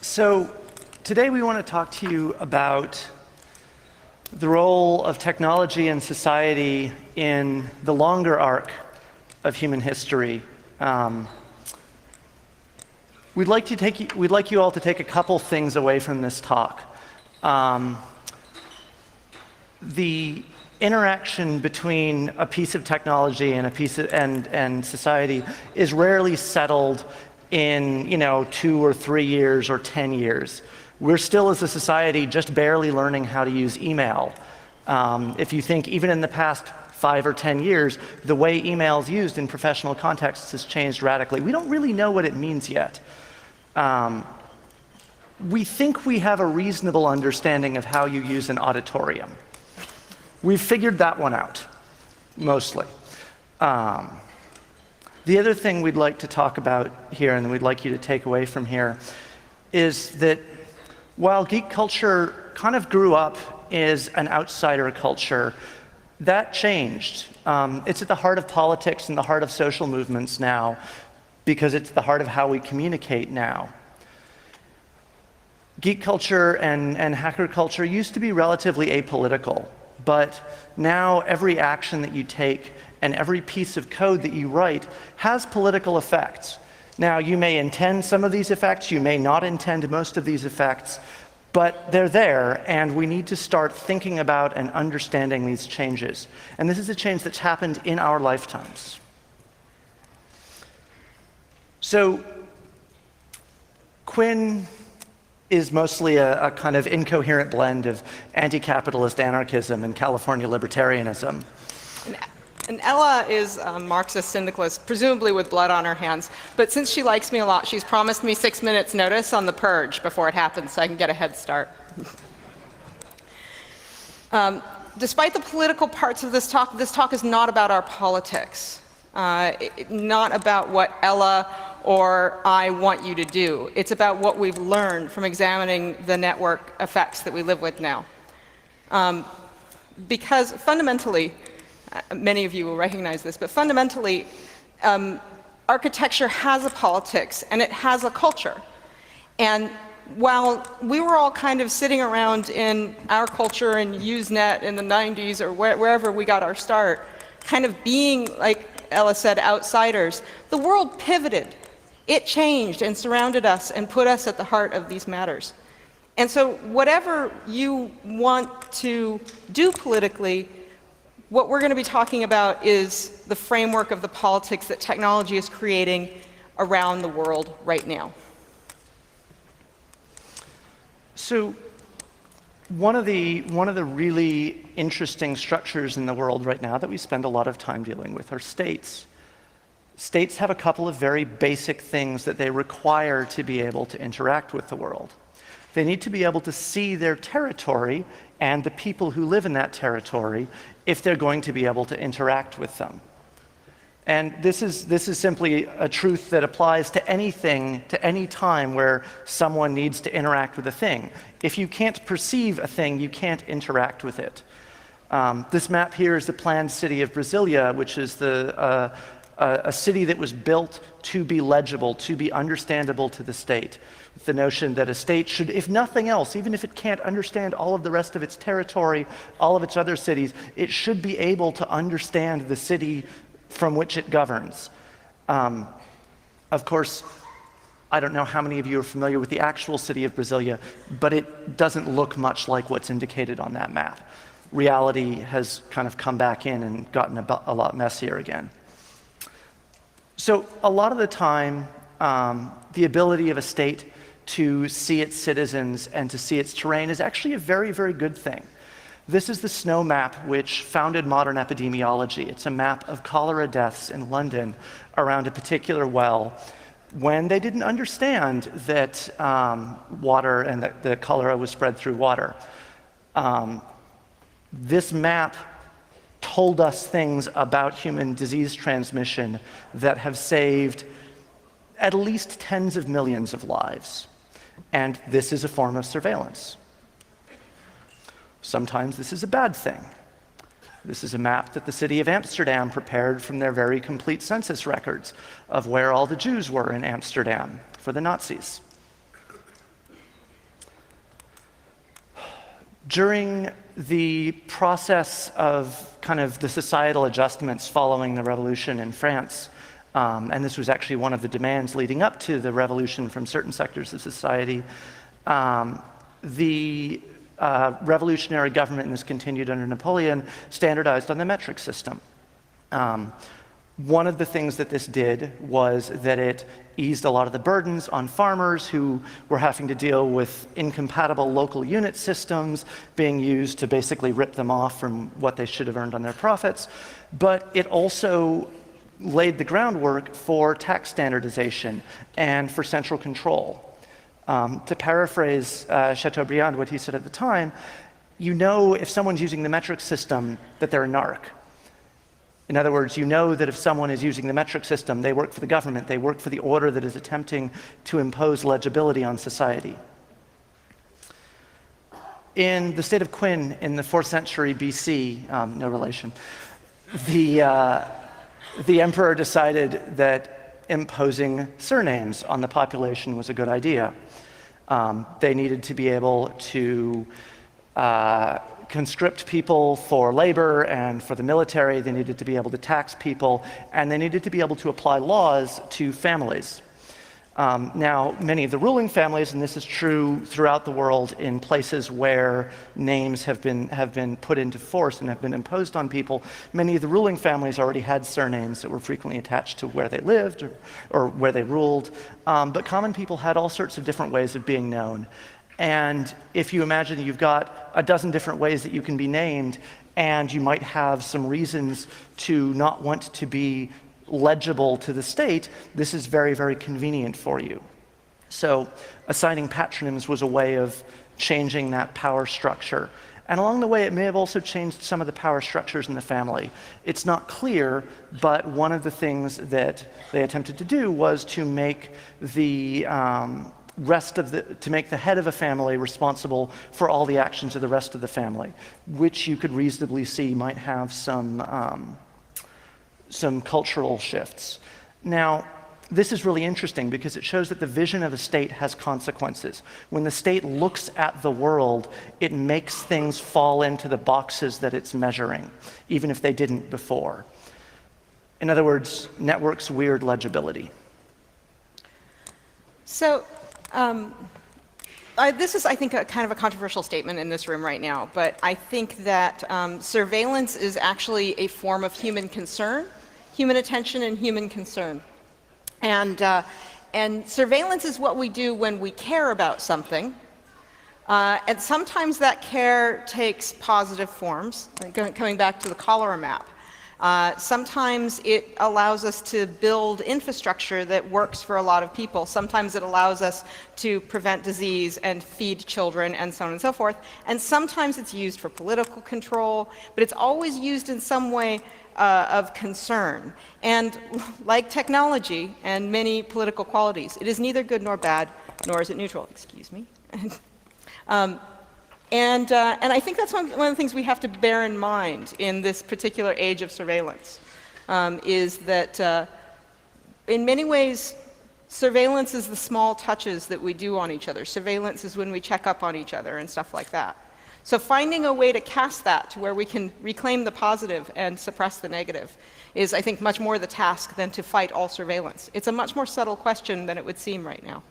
So today we want to talk to you about the role of technology and society in the longer arc of human history. We'd like you all to take a couple things away from this talk. The interaction between a piece of technology and and society is rarely settled in 2 or 3 years or 10 years. We're still, as a society, just barely learning how to use email. If you think even in the past 5 or 10 years, the way email is used in professional contexts has changed radically. We don't really know what it means yet. We think we have a reasonable understanding of how you use an auditorium. We've figured that one out, mostly. The other thing we'd like to talk about here, and we'd like you to take away from here, is that while geek culture kind of grew up as an outsider culture, that changed. It's at the heart of politics and the heart of social movements now, because it's the heart of how we communicate now. Geek culture and hacker culture used to be relatively apolitical, but now every action that you take and every piece of code that you write has political effects. Now, you may intend some of these effects, you may not intend most of these effects, but they're there, and we need to start thinking about and understanding these changes. And this is a change that's happened in our lifetimes. So, Quinn is mostly a kind of incoherent blend of anti-capitalist anarchism and California libertarianism. And Ella is a Marxist syndicalist, presumably with blood on her hands. But since she likes me a lot, she's promised me 6 minutes notice on the purge before it happens, so I can get a head start. Despite the political parts of this talk is not about our politics, not about what Ella or I want you to do. It's about what we've learned from examining the network effects that we live with now. Because fundamentally, many of you will recognize this, but fundamentally, architecture has a politics and it has a culture. And while we were all kind of sitting around in our culture and Usenet in the 90s or wherever we got our start, kind of being, like Ella said, outsiders, the world pivoted. It changed and surrounded us and put us at the heart of these matters. And so whatever you want to do politically, what we're going to be talking about is the framework of the politics that technology is creating around the world right now. So one of the really interesting structures in the world right now that we spend a lot of time dealing with are states. States have a couple of very basic things that they require to be able to interact with the world. They need to be able to see their territory and the people who live in that territory if they're going to be able to interact with them. And this is simply a truth that applies to anything, to any time where someone needs to interact with a thing. If you can't perceive a thing, you can't interact with it. This map here is the planned city of Brasilia, which is a city that was built to be legible, to be understandable to the state. With the notion that a state should, if nothing else, even if it can't understand all of the rest of its territory, all of its other cities, it should be able to understand the city from which it governs. Of course, I don't know how many of you are familiar with the actual city of Brasilia, but it doesn't look much like what's indicated on that map. Reality has kind of come back in and gotten a lot messier again. So a lot of the time, the ability of a state to see its citizens and to see its terrain is actually a very, very good thing. This is the SNOW map, which founded modern epidemiology. It's a map of cholera deaths in London around a particular well when they didn't understand that water and that the cholera was spread through water. This map told us things about human disease transmission that have saved at least tens of millions of lives. And this is a form of surveillance. Sometimes this is a bad thing. This is a map that the city of Amsterdam prepared from their very complete census records of where all the Jews were in Amsterdam for the Nazis. During the process of kind of the societal adjustments following the revolution in France, and this was actually one of the demands leading up to the revolution from certain sectors of society, the revolutionary government, and this continued under Napoleon, standardized on the metric system. One of the things that this did was that it eased a lot of the burdens on farmers who were having to deal with incompatible local unit systems being used to basically rip them off from what they should have earned on their profits. But it also laid the groundwork for tax standardization and for central control. To paraphrase Chateaubriand, what he said at the time, you know if someone's using the metric system that they're a narc. In other words, you know that if someone is using the metric system, they work for the government, they work for the order that is attempting to impose legibility on society. In the state of Qin in the 4th century BC, no relation, the emperor decided that imposing surnames on the population was a good idea. They needed to be able to conscript people for labor and for the military. They needed to be able to tax people, and they needed to be able to apply laws to families. Now, many of the ruling families, and this is true throughout the world in places where names have been put into force and have been imposed on people, many of the ruling families already had surnames that were frequently attached to where they lived or where they ruled. But common people had all sorts of different ways of being known. And if you imagine you've got a dozen different ways that you can be named, and you might have some reasons to not want to be legible to the state, this is very, very convenient for you. So assigning patronyms was a way of changing that power structure. And along the way, it may have also changed some of the power structures in the family. It's not clear, but one of the things that they attempted to do was to make the to make the head of a family responsible for all the actions of the rest of the family, which you could reasonably see might have some cultural shifts. Now, this is really interesting because it shows that the vision of a state has consequences. When the state looks at the world, it makes things fall into the boxes that it's measuring, even if they didn't before. In other words, networks weird legibility. So, this is, I think, a kind of a controversial statement in this room right now, but I think that surveillance is actually a form of human concern, human attention and human concern. And surveillance is what we do when we care about something. And sometimes that care takes positive forms, coming back to the cholera map. Sometimes it allows us to build infrastructure that works for a lot of people. Sometimes it allows us to prevent disease and feed children and so on and so forth. And sometimes it's used for political control, but it's always used in some way of concern. And like technology and many political qualities, it is neither good nor bad, nor is it neutral. Excuse me. And I think that's one of the things we have to bear in mind in this particular age of surveillance, is that in many ways, surveillance is the small touches that we do on each other. Surveillance is when we check up on each other and stuff like that. So finding a way to cast that to where we can reclaim the positive and suppress the negative is, I think, much more the task than to fight all surveillance. It's a much more subtle question than it would seem right now.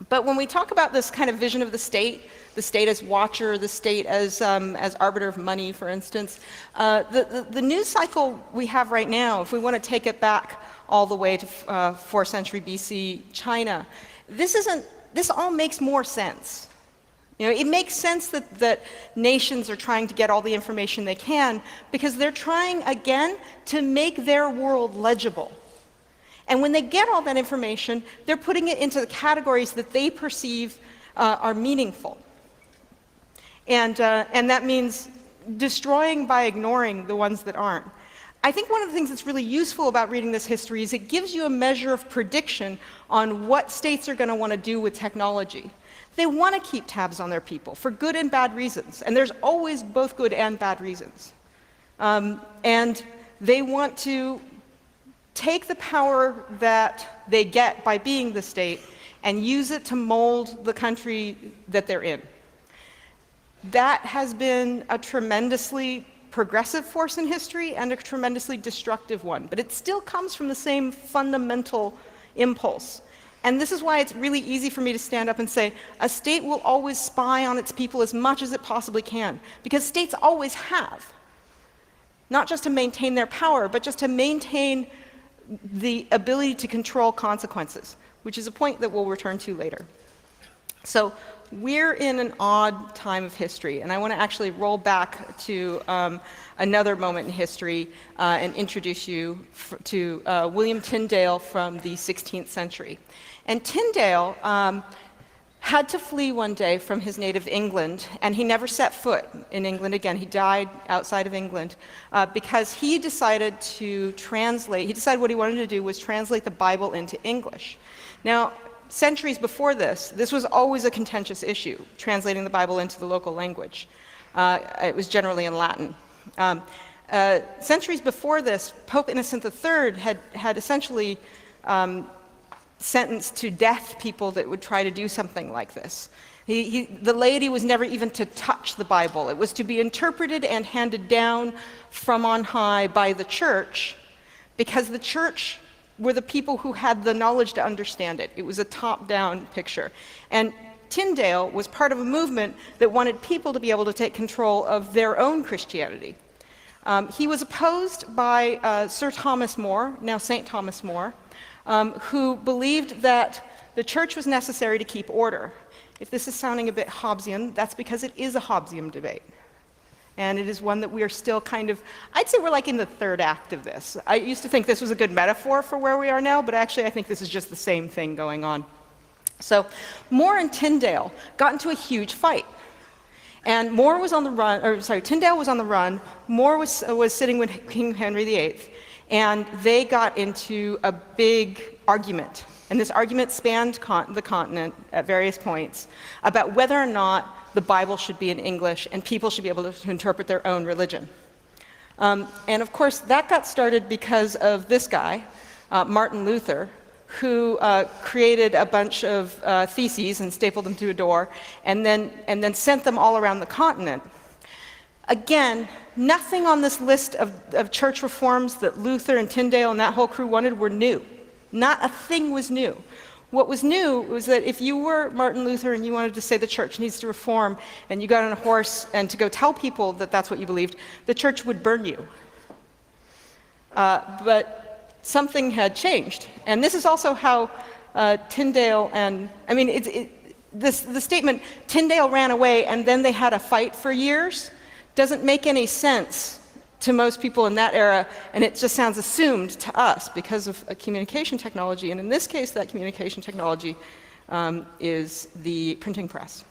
But when we talk about this kind of vision of the state as watcher, the state as arbiter of money, for instance, the news cycle we have right now, if we want to take it back all the way to 4th century BC China, this all makes more sense. You know, it makes sense that nations are trying to get all the information they can because they're trying, again, to make their world legible. And when they get all that information, they're putting it into the categories that they perceive are meaningful. And that means destroying by ignoring the ones that aren't. I think one of the things that's really useful about reading this history is it gives you a measure of prediction on what states are going to want to do with technology. They want to keep tabs on their people for good and bad reasons, and there's always both good and bad reasons. And they want to take the power that they get by being the state and use it to mold the country that they're in. that has been a tremendously progressive force in history and a tremendously destructive one. But it still comes from the same fundamental impulse. And this is why it's really easy for me to stand up and say, a state will always spy on its people as much as it possibly can, because states always have. Not just to maintain their power, but just to maintain the ability to control consequences, which is a point that we'll return to later. So we're in an odd time of history, and I want to actually roll back to another moment in history and introduce you to William Tyndale from the 16th century. And Tyndale had to flee one day from his native England, and he never set foot in England again. He died outside of England because he decided what he wanted to do was translate the Bible into English. Now, centuries before this was always a contentious issue, translating the Bible into the local language. It was generally in Latin. Centuries before this, Pope Innocent III had essentially sentenced to death people that would try to do something like this. The laity was never even to touch the Bible. It was to be interpreted and handed down from on high by the church, because the church were the people who had the knowledge to understand it. It was a top-down picture. And Tyndale was part of a movement that wanted people to be able to take control of their own Christianity. He was opposed by Sir Thomas More, now St. Thomas More, who believed that the church was necessary to keep order. If this is sounding a bit Hobbesian, that's because it is a Hobbesian debate. And it is one that we are still kind of, I'd say we're like in the third act of this. I used to think this was a good metaphor for where we are now, but actually I think this is just the same thing going on. So More and Tyndale got into a huge fight. And More was on the run, or sorry, Tyndale was on the run, More was sitting with King Henry VIII, and they got into a big argument. And this argument spanned the continent at various points about whether or not the Bible should be in English and people should be able to interpret their own religion. And of course, that got started because of this guy, Martin Luther, who created a bunch of theses and stapled them to a door, and then sent them all around the continent. Again, nothing on this list of church reforms that Luther and Tyndale and that whole crew wanted were new. Not a thing was new. What was new was that if you were Martin Luther and you wanted to say the church needs to reform, and you got on a horse and to go tell people that that's what you believed, the church would burn you. But something had changed. And this is also how Tyndale and, I mean, the statement, Tyndale ran away and then they had a fight for years, doesn't make any sense to most people in that era, and it just sounds assumed to us because of a communication technology, and in this case that communication technology is the printing press.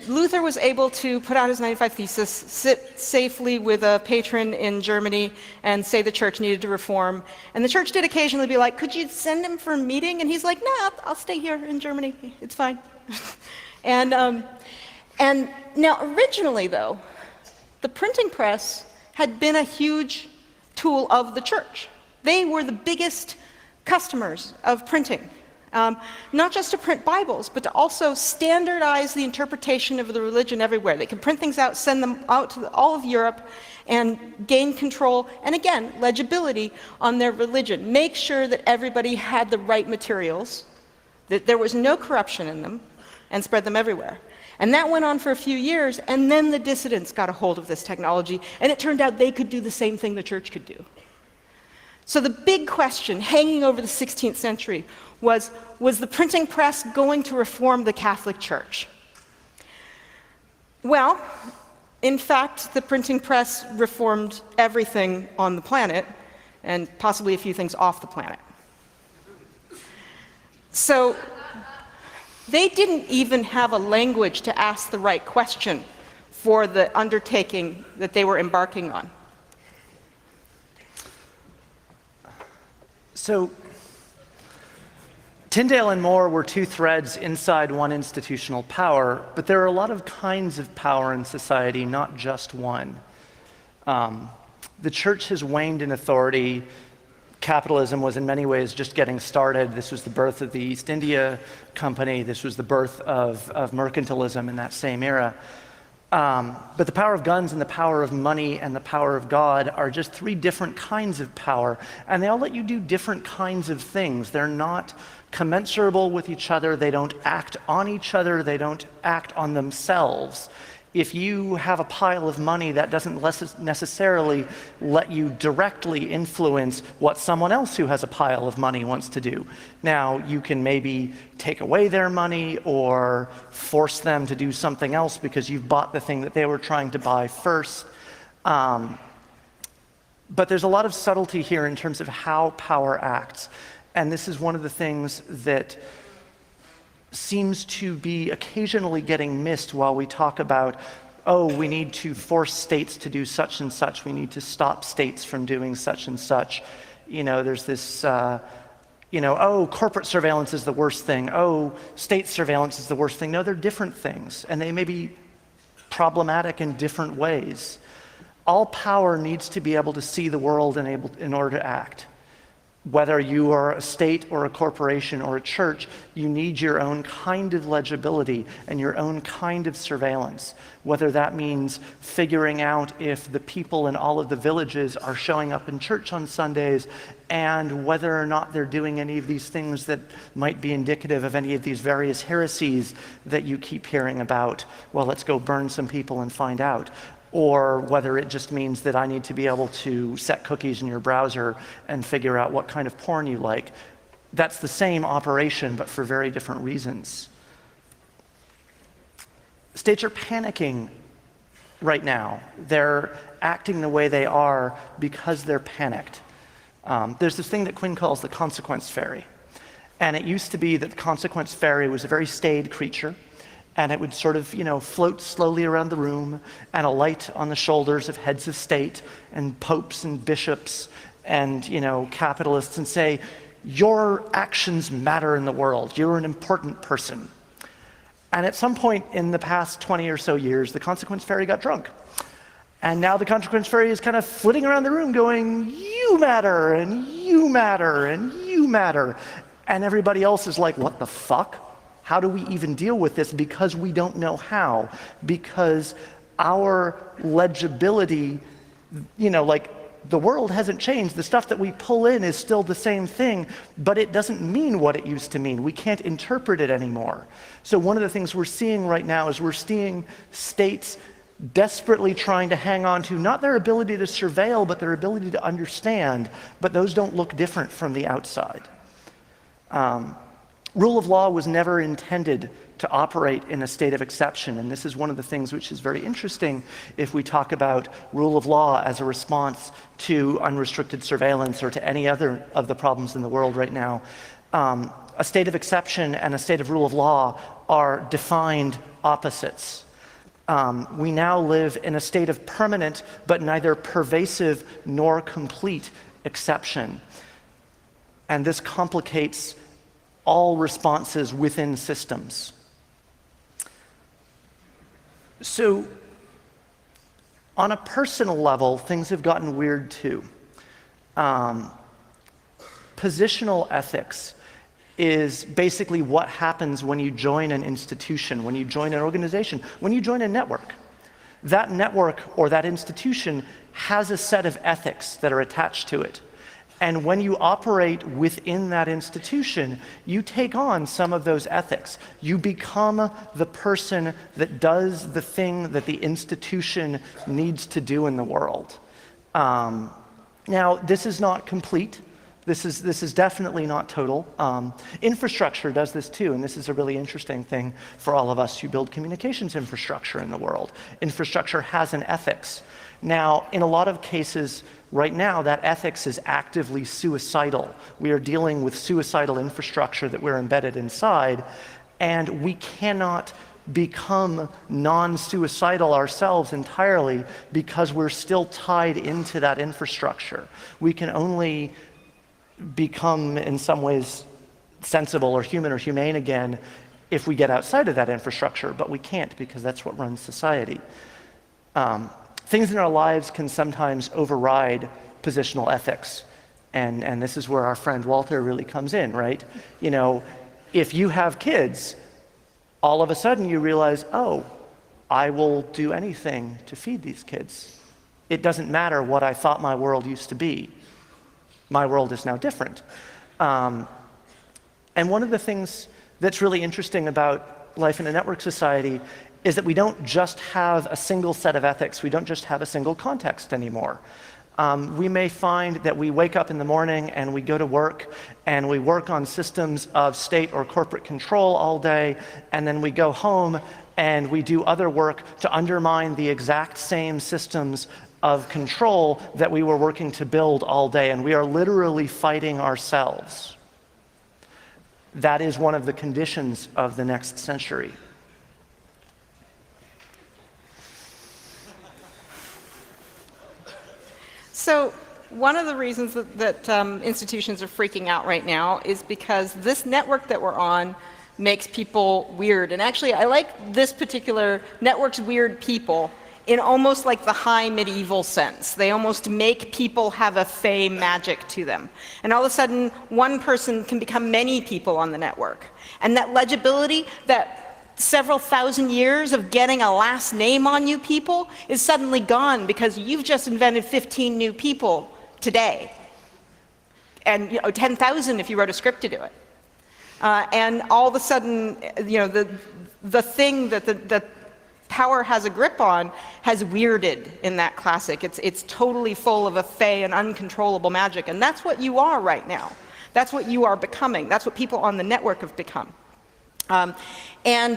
Luther was able to put out his 95 Thesis, sit safely with a patron in Germany and say the church needed to reform, and the church did occasionally be like, could you send him for a meeting? And he's like, no, I'll stay here in Germany, it's fine. And now, originally, though, the printing press had been a huge tool of the church. They were the biggest customers of printing, not just to print Bibles, but to also standardize the interpretation of the religion everywhere. They could print things out, send them out to all of Europe, and gain control, and again, legibility on their religion. Make sure that everybody had the right materials, that there was no corruption in them, and spread them everywhere. And that went on for a few years, and then the dissidents got a hold of this technology, and it turned out they could do the same thing the church could do. So the big question hanging over the 16th century was the printing press going to reform the Catholic Church? Well, in fact, the printing press reformed everything on the planet, and possibly a few things off the planet. So they didn't even have a language to ask the right question for the undertaking that they were embarking on. So Tyndale and More were two threads inside one institutional power, but there are a lot of kinds of power in society, not just one. The church has waned in authority capitalism was in many ways just getting started. This was the birth of the East India Company. This was the birth of mercantilism in that same era. But the power of guns and the power of money and the power of God are just three different kinds of power, and they all let you do different kinds of things. They're not commensurable with each other. They don't act on each other. They don't act on themselves. If you have a pile of money, that doesn't necessarily let you directly influence what someone else who has a pile of money wants to do. Now, you can maybe take away their money or force them to do something else because you've bought the thing that they were trying to buy first. But there's a lot of subtlety here in terms of how power acts. And this is one of the things that seems to be occasionally getting missed while we talk about, oh, we need to force states to do such and such, we need to stop states from doing such and such. You know, there's this, oh, corporate surveillance is the worst thing, oh, state surveillance is the worst thing. No, they're different things, and they may be problematic in different ways. All power needs to be able to see the world in order to act. Whether you are a state or a corporation or a church, you need your own kind of legibility and your own kind of surveillance. Whether that means figuring out if the people in all of the villages are showing up in church on Sundays, and whether or not they're doing any of these things that might be indicative of any of these various heresies that you keep hearing about. Well, let's go burn some people and find out. Or whether it just means that I need to be able to set cookies in your browser and figure out what kind of porn you like. That's the same operation, but for very different reasons. States are panicking right now. They're acting the way they are because they're panicked. There's this thing that Quinn calls the consequence fairy. And it used to be that the consequence fairy was a very staid creature, and it would sort of, float slowly around the room and alight on the shoulders of heads of state and popes and bishops and, capitalists and say, your actions matter in the world. You're an important person. And at some point in the past 20 or so years, the consequence fairy got drunk. And now the consequence fairy is kind of flitting around the room going, you matter, and you matter, and you matter. And everybody else is like, what the fuck? How do we even deal with this? Because we don't know how. Because our legibility, the world hasn't changed. The stuff that we pull in is still the same thing, but it doesn't mean what it used to mean. We can't interpret it anymore. So one of the things we're seeing right now is we're seeing states desperately trying to hang on to not their ability to surveil, but their ability to understand, but those don't look different from the outside. Rule of law was never intended to operate in a state of exception, and this is one of the things which is very interesting if we talk about rule of law as a response to unrestricted surveillance or to any other of the problems in the world right now. A state of exception and a state of rule of law are defined opposites. We now live in a state of permanent but neither pervasive nor complete exception, and this complicates all responses within systems. So, on a personal level, things have gotten weird too. Positional ethics is basically what happens when you join an institution, when you join an organization, when you join a network. That network or that institution has a set of ethics that are attached to it. And when you operate within that institution, you take on some of those ethics. You become the person that does the thing that the institution needs to do in the world. Now, this is not complete. This is definitely not total. Infrastructure does this too, and this is a really interesting thing for all of us who build communications infrastructure in the world. Infrastructure has an ethics. Now, in a lot of cases, right now, that ethics is actively suicidal. We are dealing with suicidal infrastructure that we're embedded inside, and we cannot become non-suicidal ourselves entirely because we're still tied into that infrastructure. We can only become, in some ways, sensible or human or humane again if we get outside of that infrastructure, but we can't because that's what runs society. Things in our lives can sometimes override positional ethics. And this is where our friend Walter really comes in, right? You know, if you have kids, all of a sudden you realize, oh, I will do anything to feed these kids. It doesn't matter what I thought my world used to be. My world is now different. And one of the things that's really interesting about life in a network society is that we don't just have a single set of ethics. We don't just have a single context anymore. We may find that we wake up in the morning and we go to work and we work on systems of state or corporate control all day, and then we go home and we do other work to undermine the exact same systems of control that we were working to build all day, and we are literally fighting ourselves. That is one of the conditions of the next century. So one of the reasons that institutions are freaking out right now is because this network that we're on makes people weird. And actually, I like this particular network's weird people in almost like the high medieval sense. They almost make people have a fey magic to them. And all of a sudden, one person can become many people on the network. And that legibility, that several thousand years of getting a last name on you people is suddenly gone because you've just invented 15 new people today. And 10,000 if you wrote a script to do it. And all of a sudden, the thing that the power has a grip on has weirded in that classic. It's totally full of a fey and uncontrollable magic, and that's what you are right now. That's what you are becoming. That's what people on the network have become. And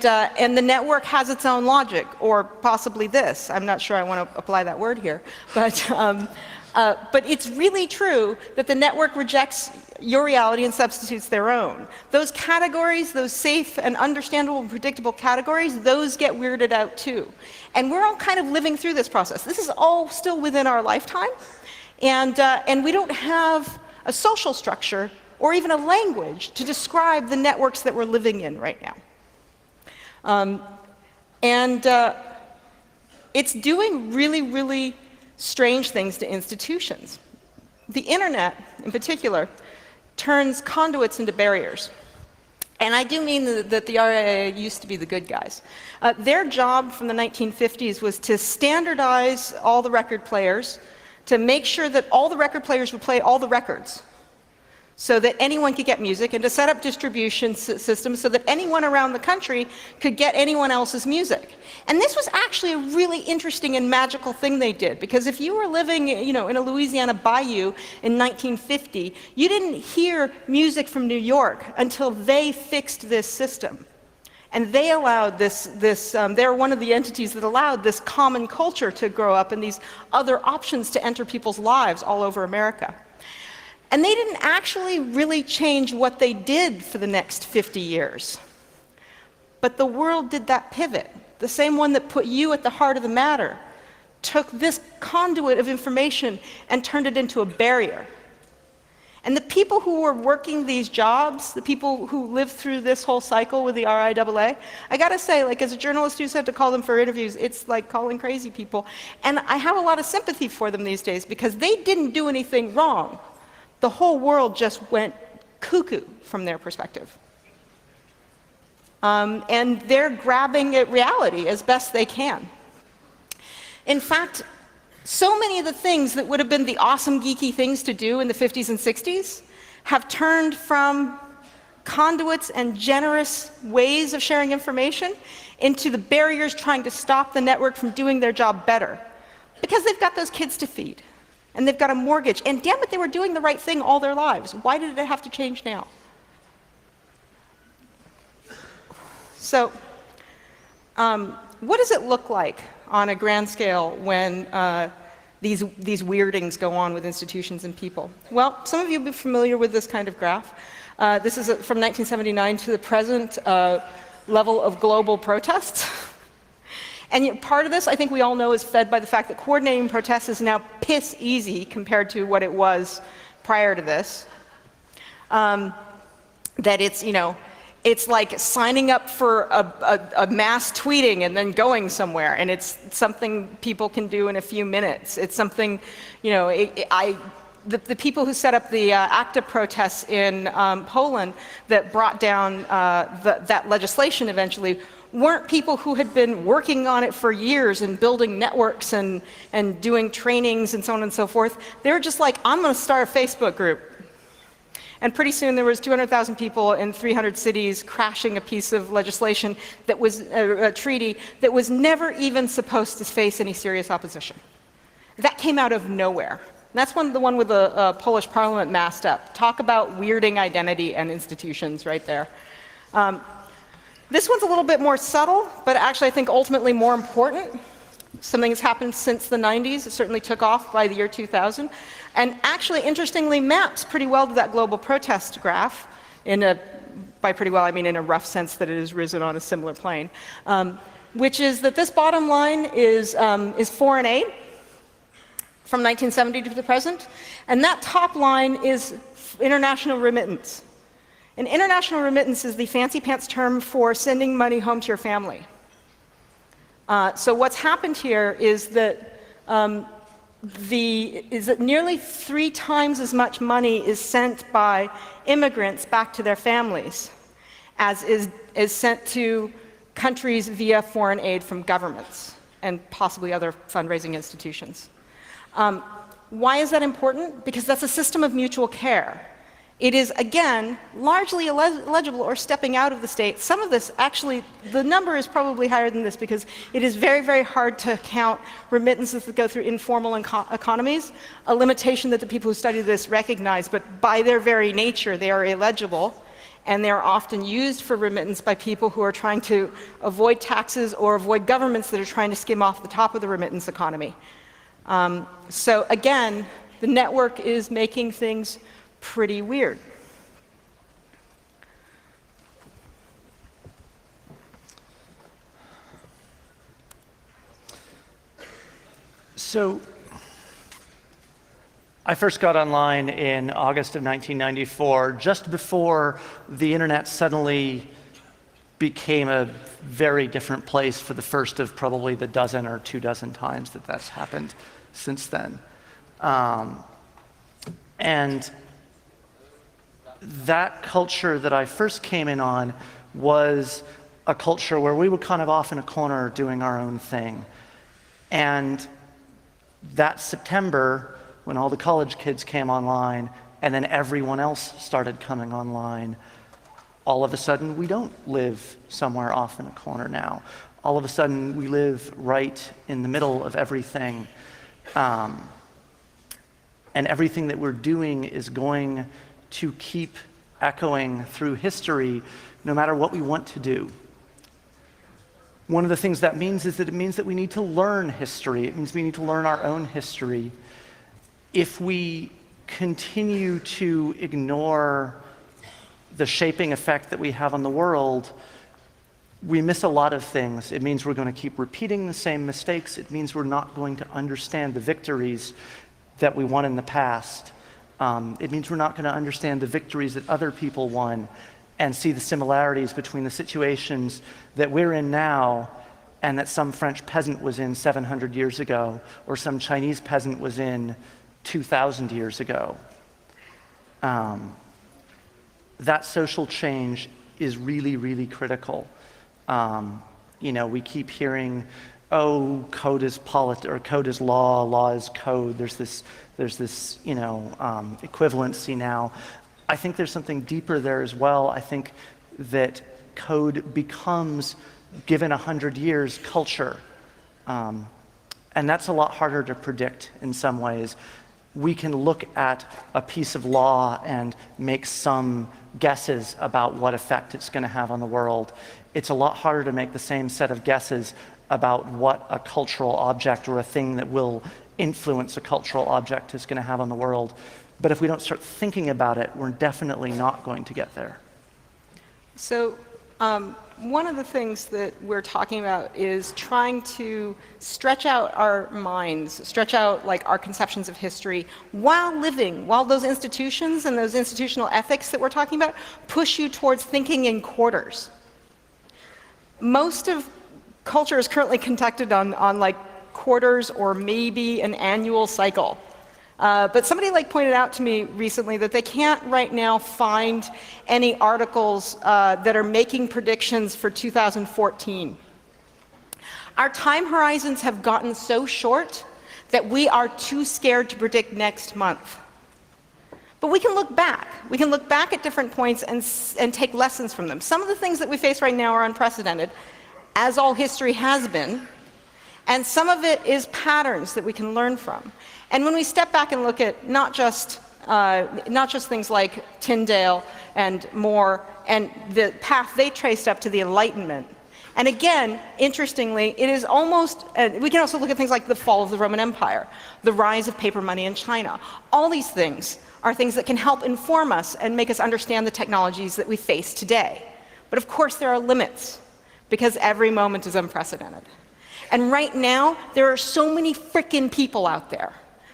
the network has its own logic, or possibly this. I'm not sure I want to apply that word here, but it's really true that the network rejects your reality and substitutes their own. Those categories, those safe and understandable and predictable categories, those get weirded out too. And we're all kind of living through this process. This is all still within our lifetime, and we don't have a social structure or even a language to describe the networks that we're living in right now. It's doing really, really strange things to institutions. The internet, in particular, turns conduits into barriers. And I do mean that the RIAA used to be the good guys. Their job from the 1950s was to standardize all the record players, to make sure that all the record players would play all the records, so that anyone could get music, and to set up distribution systems so that anyone around the country could get anyone else's music. And this was actually a really interesting and magical thing they did, because if you were living in a Louisiana bayou in 1950, you didn't hear music from New York until they fixed this system. And they allowed they're one of the entities that allowed this common culture to grow up and these other options to enter people's lives all over America. And they didn't actually really change what they did for the next 50 years. But the world did that pivot. The same one that put you at the heart of the matter took this conduit of information and turned it into a barrier. And the people who were working these jobs, the people who lived through this whole cycle with the RIAA, I gotta say, as a journalist who's had to call them for interviews, it's like calling crazy people. And I have a lot of sympathy for them these days because they didn't do anything wrong. The whole world just went cuckoo from their perspective. And they're grabbing at reality as best they can. In fact, so many of the things that would have been the awesome geeky things to do in the 50s and 60s have turned from conduits and generous ways of sharing information into the barriers trying to stop the network from doing their job better. Because they've got those kids to feed. And they've got a mortgage. And damn it, they were doing the right thing all their lives. Why did it have to change now? So, what does it look like on a grand scale when these weirdings go on with institutions and people? Well, some of you will be familiar with this kind of graph. This is from 1979 to the present level of global protests. And yet part of this, I think we all know, is fed by the fact that coordinating protests is now piss easy compared to what it was prior to this. That it's like signing up for a mass tweeting and then going somewhere, and it's something people can do in a few minutes. It's something, the people who set up the ACTA protests in Poland that brought down that legislation eventually weren't people who had been working on it for years and building networks and doing trainings and so on and so forth. They were just like, I'm going to start a Facebook group. And pretty soon there was 200,000 people in 300 cities crashing a piece of legislation that was a treaty that was never even supposed to face any serious opposition. That came out of nowhere. And that's the one with the Polish parliament masked up. Talk about weirding identity and institutions right there. This one's a little bit more subtle, but actually I think ultimately more important. Something has happened since the 90s. It certainly took off by the year 2000. And actually, interestingly, maps pretty well to that global protest graph. By pretty well, I mean in a rough sense that it has risen on a similar plane. Which is that this bottom line is foreign aid from 1970 to the present. And that top line is international remittance. And international remittance is the fancy pants term for sending money home to your family. So what's happened here is that nearly 3 times as much money is sent by immigrants back to their families as is sent to countries via foreign aid from governments and possibly other fundraising institutions. Why is that important? Because that's a system of mutual care. It is, again, largely illegible or stepping out of the state. Some of this, actually, the number is probably higher than this because it is very, very hard to count remittances that go through informal economies, a limitation that the people who study this recognize, but by their very nature, they are illegible, and they are often used for remittance by people who are trying to avoid taxes or avoid governments that are trying to skim off the top of the remittance economy. So again, the network is making things pretty weird. So I first got online in August of 1994, just before the internet suddenly became a very different place for the first of probably the dozen or 24 times that that's happened since then. And that culture that I first came in on was a culture where we were kind of off in a corner doing our own thing. And that September, when all the college kids came online, and then everyone else started coming online, all of a sudden we don't live somewhere off in a corner now. All of a sudden we live right in the middle of everything. And everything that we're doing is going to keep echoing through history, no matter what we want to do. One of the things that means is that it means that we need to learn history. It means we need to learn our own history. If we continue to ignore the shaping effect that we have on the world, we miss a lot of things. It means we're going to keep repeating the same mistakes. It means we're not going to understand the victories that we won in the past. It means we're not going to understand the victories that other people won and see the similarities between the situations that we're in now and that some French peasant was in 700 years ago, or some Chinese peasant was in 2,000 years ago. That social change is really, really critical. We keep hearing, oh, code is code is law, law is code. There's this equivalency now. I think there's something deeper there as well. I think that code becomes, given 100 years, culture. And that's a lot harder to predict in some ways. We can look at a piece of law and make some guesses about what effect it's going to have on the world. It's a lot harder to make the same set of guesses about what a cultural object or a thing that will influence a cultural object is going to have on the world. But if we don't start thinking about it, we're definitely not going to get there. So one of the things that we're talking about is trying to stretch out our minds, stretch out our conceptions of history while those institutions and those institutional ethics that we're talking about push you towards thinking in quarters. Most of culture is currently conducted on quarters or maybe an annual cycle. But somebody pointed out to me recently that they can't right now find any articles that are making predictions for 2014. Our time horizons have gotten so short that we are too scared to predict next month. But we can look back. We can look back at different points and take lessons from them. Some of the things that we face right now are unprecedented, as all history has been, and some of it is patterns that we can learn from. And when we step back and look at not just things like Tyndale and More and the path they traced up to the Enlightenment, and again, interestingly, it is almost, we can also look at things like the fall of the Roman Empire, the rise of paper money in China. All these things are things that can help inform us and make us understand the technologies that we face today. But of course there are limits, because every moment is unprecedented. And right now, there are so many frickin' people out there.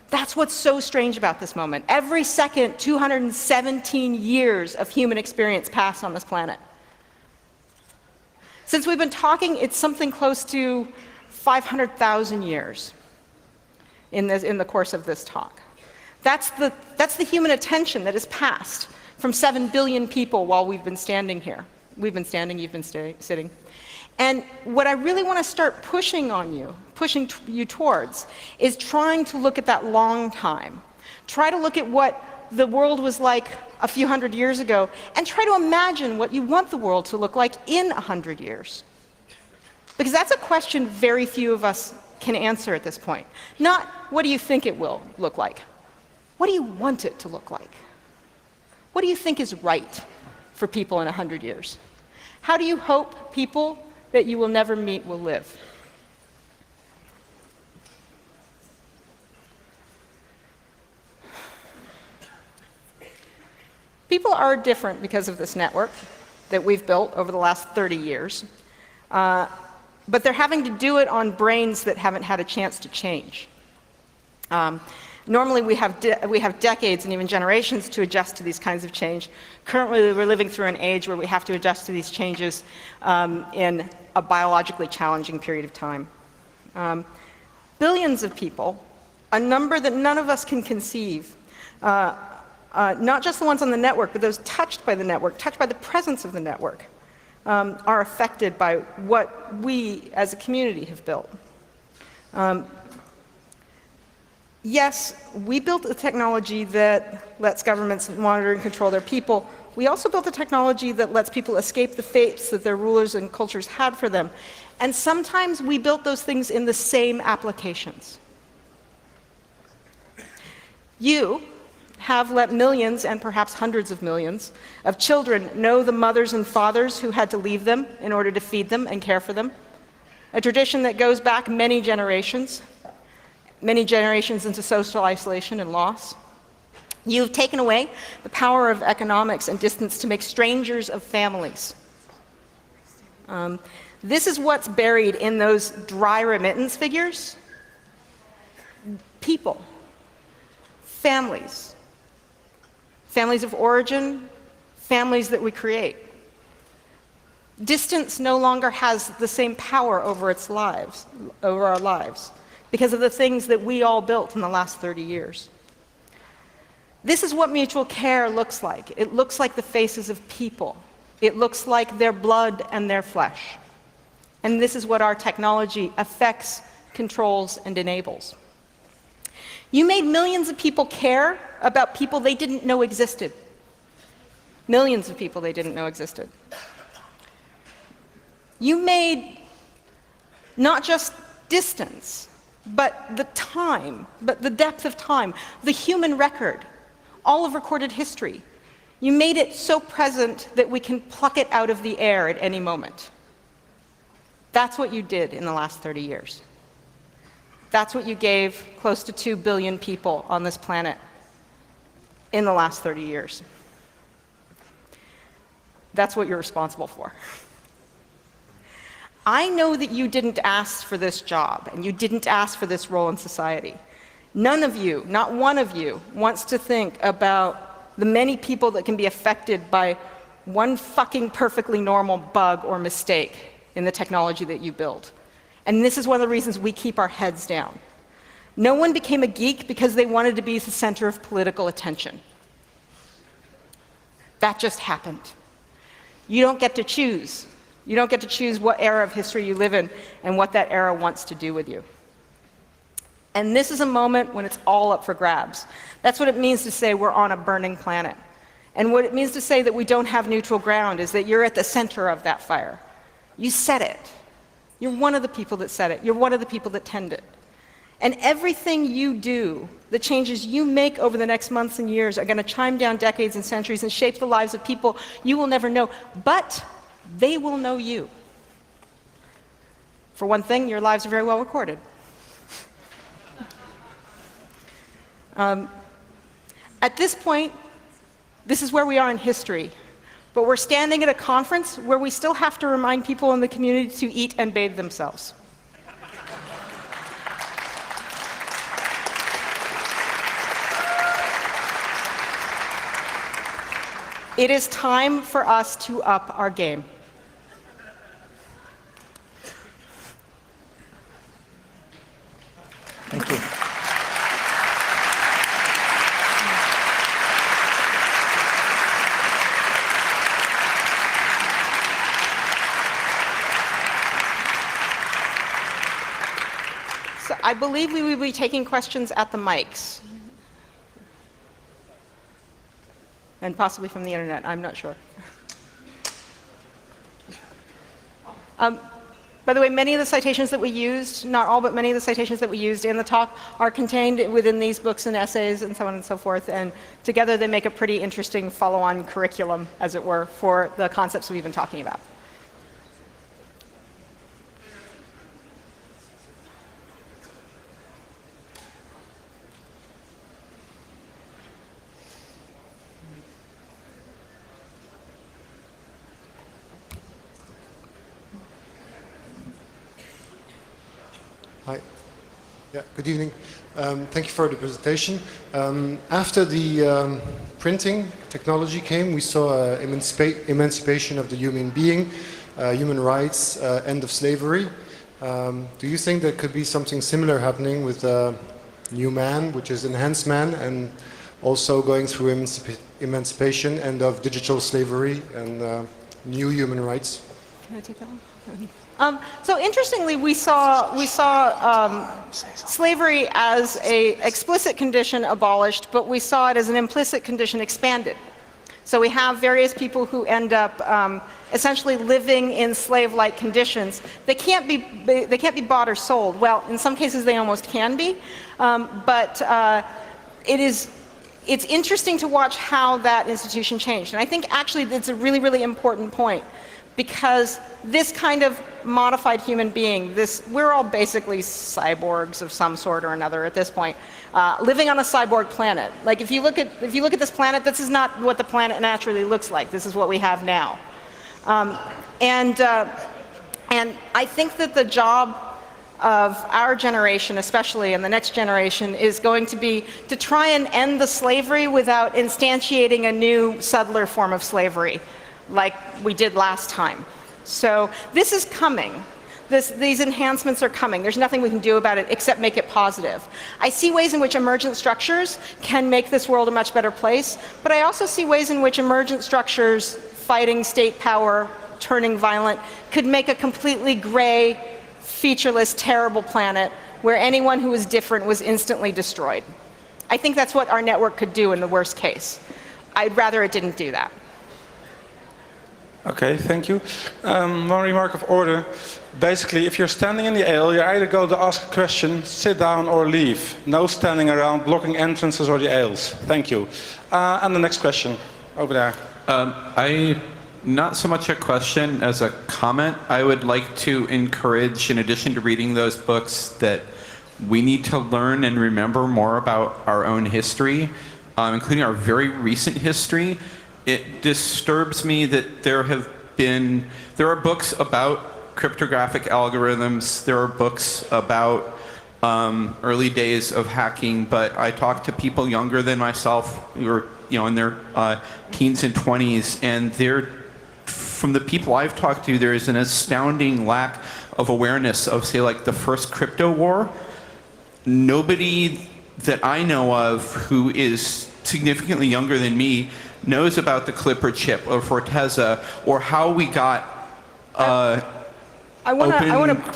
That's what's so strange about this moment. Every second, 217 years of human experience pass on this planet. Since we've been talking, it's something close to 500,000 years in the course of this talk. That's the human attention that has passed from 7 billion people while we've been standing here. We've been standing, you've been sitting. And what I really want to start pushing you towards, is trying to look at that long time. Try to look at what the world was like a few hundred years ago, and try to imagine what you want the world to look like in 100 years. Because that's a question very few of us can answer at this point. Not, what do you think it will look like? What do you want it to look like? What do you think is right for people in 100 years? How do you hope people that you will never meet will live? People are different because of this network that we've built over the last 30 years. But they're having to do it on brains that haven't had a chance to change. Normally we have decades and even generations to adjust to these kinds of change. Currently we're living through an age where we have to adjust to these changes in a biologically challenging period of time. Billions of people, a number that none of us can conceive, not just the ones on the network, but those touched by the network, touched by the presence of the network, are affected by what we as a community have built. Yes, we built a technology that lets governments monitor and control their people. We also built a technology that lets people escape the fates that their rulers and cultures had for them. And sometimes we built those things in the same applications. You have let millions, and perhaps hundreds of millions, of children know the mothers and fathers who had to leave them in order to feed them and care for them. A tradition that goes back many generations into social isolation and loss. You've taken away the power of economics and distance to make strangers of families. This is what's buried in those dry remittance figures. People, families of origin, families that we create. Distance no longer has the same power over our lives, because of the things that we all built in the last 30 years. This is what mutual care looks like. It looks like the faces of people. It looks like their blood and their flesh. And this is what our technology affects, controls, and enables. You made millions of people care about people they didn't know existed. Millions of people they didn't know existed. You made not just distance, but the time, but the depth of time, the human record, all of recorded history. You made it so present that we can pluck it out of the air at any moment. That's what you did in the last 30 years. That's what you gave close to 2 billion people on this planet in the last 30 years. That's what you're responsible for. I know that you didn't ask for this job, and you didn't ask for this role in society. None of you, not one of you, wants to think about the many people that can be affected by one fucking perfectly normal bug or mistake in the technology that you build. And this is one of the reasons we keep our heads down. No one became a geek because they wanted to be the center of political attention. That just happened. You don't get to choose. You don't get to choose what era of history you live in and what that era wants to do with you. And this is a moment when it's all up for grabs. That's what it means to say we're on a burning planet. And what it means to say that we don't have neutral ground is that you're at the center of that fire. You set it. You're one of the people that set it. You're one of the people that tend it. And everything you do, the changes you make over the next months and years are going to chime down decades and centuries and shape the lives of people you will never know, but they will know you. For one thing, your lives are very well recorded. At this point, this is where we are in history. But we're standing at a conference where we still have to remind people in the community to eat and bathe themselves. It is time for us to up our game. Thank you. So I believe we will be taking questions at the mics. And possibly from the internet, I'm not sure. By the way, many of the citations that we used, not all, but many of the citations that we used in the talk are contained within these books and essays and so on and so forth, and together they make a pretty interesting follow-on curriculum, as it were, for the concepts we've been talking about. Hi. Yeah, good evening. Thank you for the presentation. After the printing technology came, we saw emancipation of the human being, human rights, end of slavery. Do you think there could be something similar happening with new man, which is enhanced man, and also going through emancipation, end of digital slavery, and new human rights? Can I take that one? So interestingly, we saw slavery as an explicit condition abolished, but we saw it as an implicit condition expanded. So we have various people who end up essentially living in slave-like conditions. They can't be bought or sold. Well, in some cases they almost can be, but it's interesting to watch how that institution changed. And I think actually it's a really, really important point, because this kind of modified human being, we're all basically cyborgs of some sort or another at this point, living on a cyborg planet. Like if you look at this planet, this is not what the planet naturally looks like. This is what we have now. And I think that the job of our generation, especially, and the next generation, is going to be to try and end the slavery without instantiating a new, subtler form of slavery, like we did last time. So this is coming. These enhancements are coming. There's nothing we can do about it except make it positive. I see ways in which emergent structures can make this world a much better place, but I also see ways in which emergent structures, fighting state power, turning violent, could make a completely gray, featureless, terrible planet where anyone who was different was instantly destroyed. I think that's what our network could do in the worst case. I'd rather it didn't do that. Okay, thank you. One remark of order. Basically, if you're standing in the aisle, you either go to ask a question, sit down, or leave. No standing around blocking entrances or the aisles. Thank you. And the next question, over there. Not so much a question as a comment. I would like to encourage, in addition to reading those books, that we need to learn and remember more about our own history, including our very recent history. It disturbs me that there are books about cryptographic algorithms, there are books about early days of hacking, but I talk to people younger than myself who are in their teens and 20s, and from the people I've talked to, there is an astounding lack of awareness of, say, like the first crypto war. nobody that I know of who is significantly younger than me knows about the Clipper chip or Forteza or how we got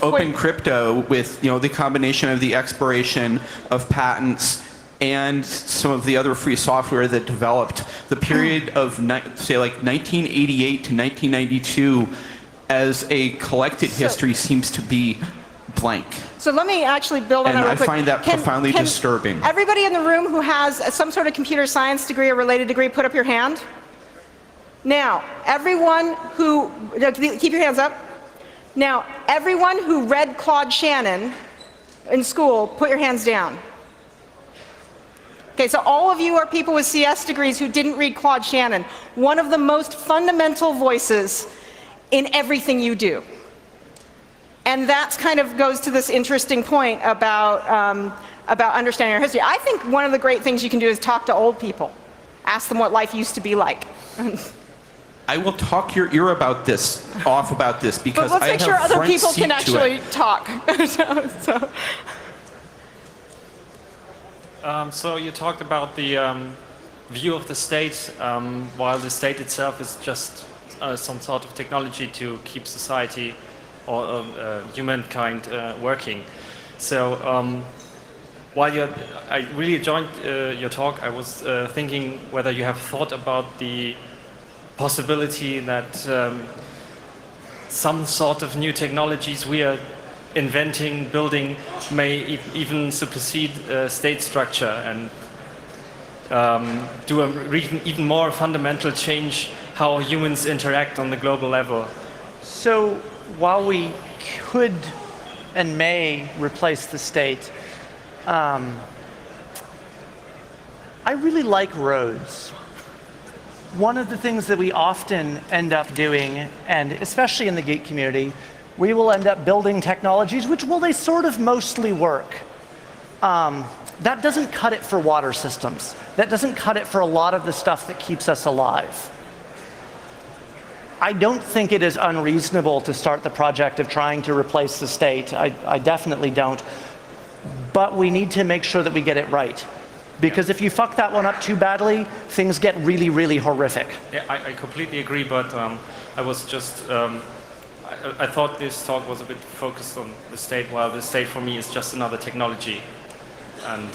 open crypto with the combination of the expiration of patents and some of the other free software that developed. The period of say like 1988 to 1992 as a collected history seems to be blank. So let me actually build on that real And I quick. find that profoundly disturbing. Everybody in the room who has some sort of computer science degree or related degree, put up your hand. Now, everyone who, keep your hands up. Now, everyone who read Claude Shannon in school, put your hands down. Okay, so all of you are people with CS degrees who didn't read Claude Shannon, one of the most fundamental voices in everything you do. And that kind of goes to this interesting point about understanding our history. I think one of the great things you can do is talk to old people. Ask them what life used to be like. I will talk your ear off about this because but let's make sure other people can actually it. talk. So you talked about the view of the state, while the state itself is just some sort of technology to keep society or humankind working. So while I really enjoyed your talk, I was thinking whether you have thought about the possibility that some sort of new technologies we are inventing, building, may even supersede state structure and do an even more fundamental change how humans interact on the global level. So while we could and may replace the state, I really like roads. One of the things that we often end up doing, and especially in the geek community, we will end up building technologies which, well, they sort of mostly work. That doesn't cut it for water systems. That doesn't cut it for a lot of the stuff that keeps us alive. I don't think it is unreasonable to start the project of trying to replace the state. I definitely don't. But we need to make sure that we get it right. Because if you fuck that one up too badly, things get really, really horrific. Yeah, I completely agree, but I was just, I thought this talk was a bit focused on the state, while the state for me is just another technology. And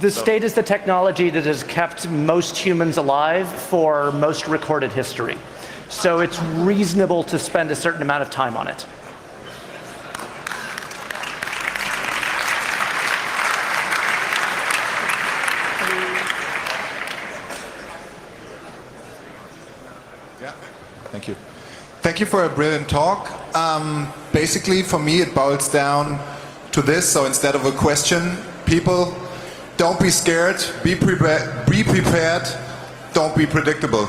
the state is the technology that has kept most humans alive for most recorded history. So it's reasonable to spend a certain amount of time on it. Thank you. Thank you for a brilliant talk. Basically, for me, it boils down to this. So instead of a question, people, don't be scared, be prepared, don't be predictable.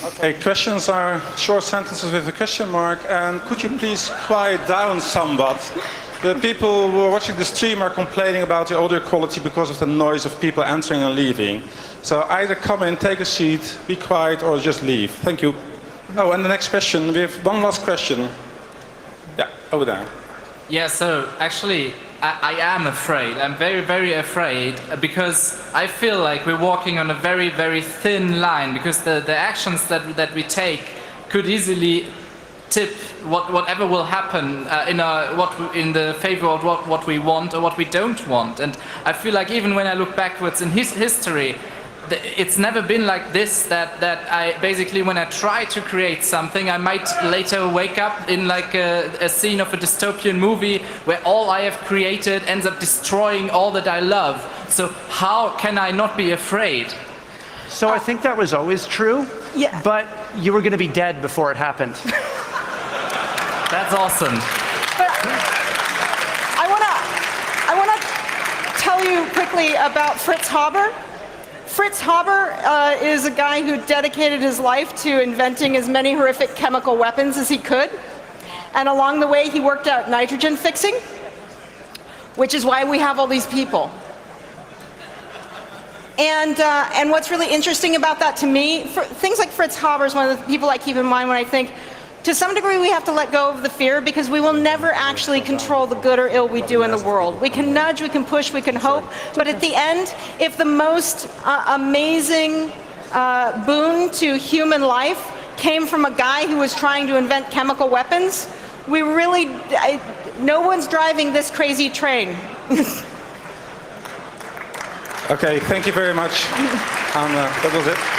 Okay, questions are short sentences with a question mark. And could you please quiet down somewhat? The people who are watching the stream are complaining about the audio quality because of the noise of people entering and leaving. So either come in, take a seat, be quiet, or just leave. Thank you. Oh, and the next question. We have one last question. Yeah, over there. Yeah, so actually, I am afraid. I'm very, very afraid because I feel like we're walking on a very, very thin line because the actions that we take could easily tip whatever will happen in the favor of what we want or what we don't want. And I feel like even when I look backwards in history, it's never been like this, that I basically, when I try to create something, I might later wake up in like a scene of a dystopian movie where all I have created ends up destroying all that I love. So how can I not be afraid? So I think that was always true, Yeah. but you were going to be dead before it happened. That's awesome. But I want to tell you quickly about Fritz Haber. Fritz Haber is a guy who dedicated his life to inventing as many horrific chemical weapons as he could. And along the way, he worked out nitrogen fixing, which is why we have all these people. And what's really interesting about that to me, things like Fritz Haber is one of the people I keep in mind when I think, To some degree, we have to let go of the fear because we will never actually control the good or ill we do in the world. We can nudge, we can push, we can hope, but at the end, if the most amazing boon to human life came from a guy who was trying to invent chemical weapons, we really, no one's driving this crazy train. Okay, thank you very much. That was it.